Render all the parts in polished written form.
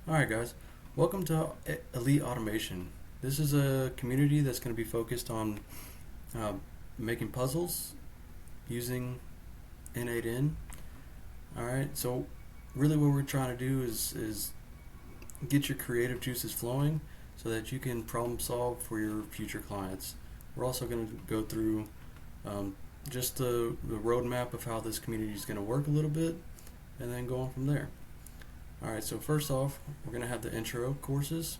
Alright guys, welcome to Elite Automation. This is a community that's going to be focused on uh, making puzzles using N8N. Alright, so really what we're trying to do is get your creative juices flowing so that you can problem solve for your future clients. We're also going to go through um, just the roadmap of how this community is going to work a little bit and then go on from there. Alright, so first off, we're going to have the intro courses.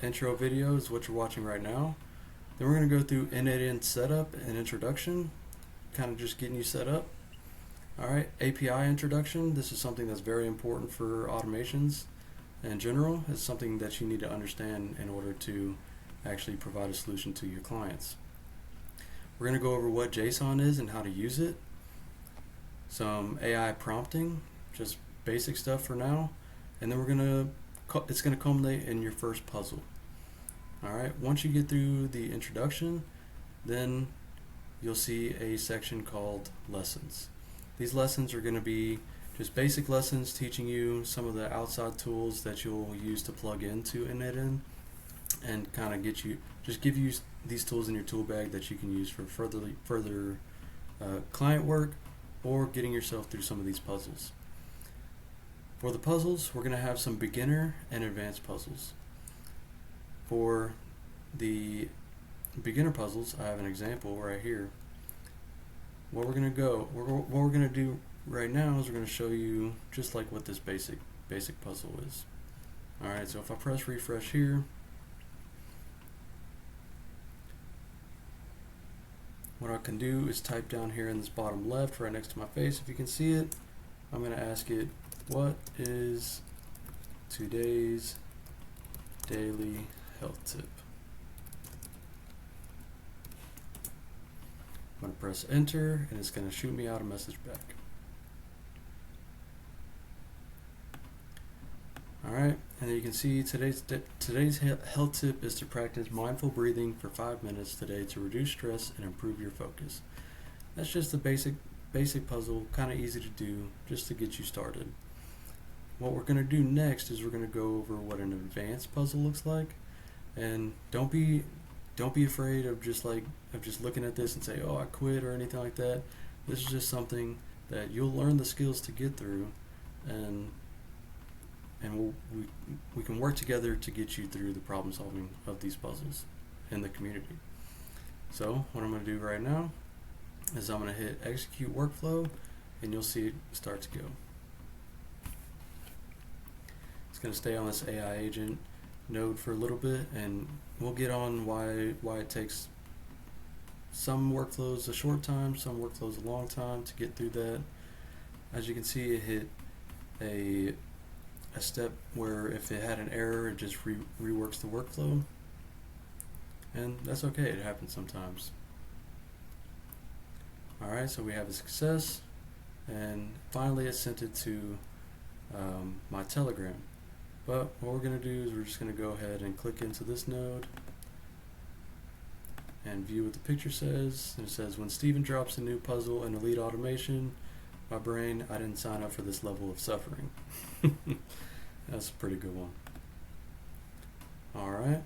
Intro video is what you're watching right now. Then we're going to go through N8N setup and introduction, kind of just getting you set up. Alright, API introduction. This is something that's very important for automations in general. It's something that you need to understand in order to actually provide a solution to your clients. We're going to go over what JSON is and how to use it. Some AI prompting, just basic stuff for now, and then it's gonna culminate in your first puzzle. All right, once you get through the introduction, then you'll see a section called lessons. These lessons are going to be just basic lessons teaching you some of the outside tools that you'll use to plug into N8N and kind of give you these tools in your tool bag that you can use for further client work or getting yourself through some of these puzzles. For the puzzles, we're going to have some beginner and advanced puzzles. For the beginner puzzles, I have an example right here. What we're going to do right now is we're going to show you just like what this basic puzzle is. Alright, so if I press refresh here, what I can do is type down here in this bottom left right next to my face, if you can see it. I'm going to ask it, what is today's daily health tip? I'm going to press enter and it's going to shoot me out a message back. Alright, and you can see today's health tip is to practice mindful breathing for 5 minutes today to reduce stress and improve your focus. That's just a basic puzzle, kind of easy to do, just to get you started. What we're going to do next is we're going to go over what an advanced puzzle looks like, and don't be afraid of just looking at this and say, oh, I quit or anything like that. This is just something that you'll learn the skills to get through, and we can work together to get you through the problem solving of these puzzles in the community. So what I'm going to do right now is I'm going to hit execute workflow, and you'll see it start to go. It's going to stay on this AI agent node for a little bit, and we'll get on why it takes some workflows a short time, some workflows a long time to get through that. As you can see, it hit a step where if it had an error, it just reworks the workflow, and that's okay, it happens sometimes. Alright, so we have a success, and finally it sent it to my Telegram. But what we're going to do is we're just going to go ahead and click into this node and view what the picture says. And it says, when Steven drops a new puzzle in Elite Automation, my brain, I didn't sign up for this level of suffering. That's a pretty good one. Alright.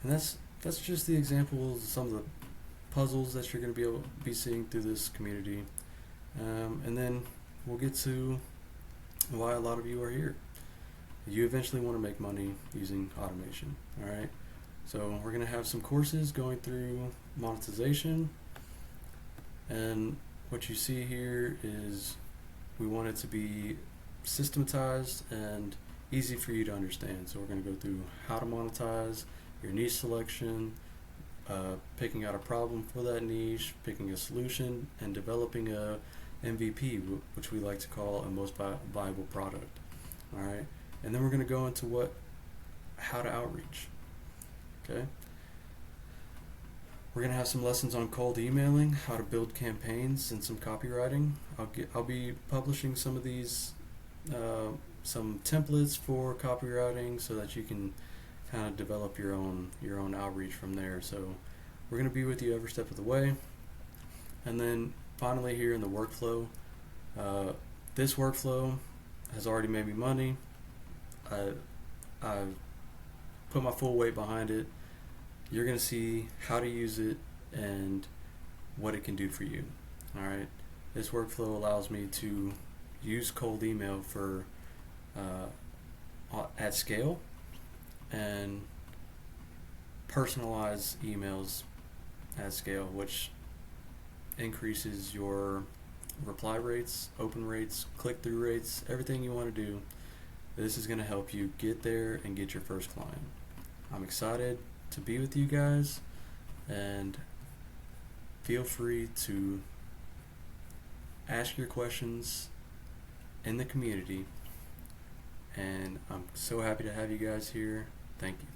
And that's just the examples of some of the puzzles that you're going to be seeing through this community. And then we'll get to why a lot of you are here. You eventually want to make money using automation. Alright, so we're going to have some courses going through monetization, and what you see here is we want it to be systematized and easy for you to understand. So we're going to go through how to monetize, your niche selection, picking out a problem for that niche, picking a solution, and developing a MVP, which we like to call a most viable product. Alright, and then we're going to go into how to outreach. Okay, we're going to have some lessons on cold emailing, how to build campaigns, and some copywriting. I'll be publishing some of these some templates for copywriting so that you can kind of develop your own outreach from there. So we're going to be with you every step of the way. And then finally here in the workflow, this workflow has already made me money. I I've put my full weight behind it. You're gonna see how to use it and what it can do for you. All right. This workflow allows me to use cold email for at scale and personalize emails at scale, which increases your reply rates, open rates, click through rates, everything you want to do. This is going to help you get there and get your first client. I'm excited to be with you guys, and feel free to ask your questions in the community. And I'm so happy to have you guys here. Thank you.